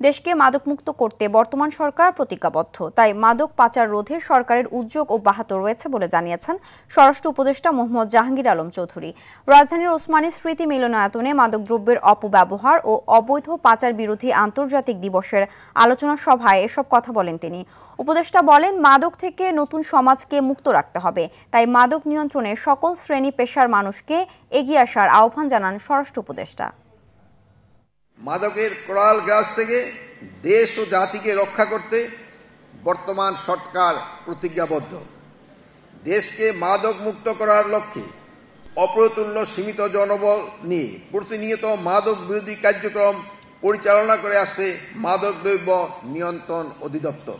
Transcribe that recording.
দেশকে মাদকমুক্ত করতে বর্তমান সরকার প্রতিজ্ঞাবদ্ধ, তাই মাদক পাচার রোধে সরকারের উদ্যোগ অব্যাহত রয়েছে বলে জানিয়েছেন স্বরাষ্ট্র উপদেষ্টা মোহাম্মদ জাহাঙ্গীর আলম চৌধুরী। রাজধানীর ওসমানী স্মৃতি মিলনায়তনে মাদকদ্রব্যের অপব্যবহার ও অবৈধ পাচার বিরোধী আন্তর্জাতিক দিবসের আলোচনা সভায় এসব কথা বলেন তিনি। উপদেষ্টা বলেন, মাদক থেকে নতুন সমাজকে মুক্ত রাখতে হবে, তাই মাদক নিয়ন্ত্রণে সকল শ্রেণী পেশার মানুষকে এগিয়ে আসার আহ্বান জানান স্বরাষ্ট্র উপদেষ্টা। মাদকের করাল গ্রাস থেকে দেশ ও জাতিকে রক্ষা করতে বর্তমান সরকার প্রতিজ্ঞাবদ্ধ। দেশকে মাদক মুক্ত করার লক্ষ্যে অপ্রতুল্য সীমিত জনবল নিয়ে প্রতিনিয়ত মাদক বিরোধী কার্যক্রম পরিচালনা করে আসছে মাদক দ্রব্য নিয়ন্ত্রণ অধিদপ্তর।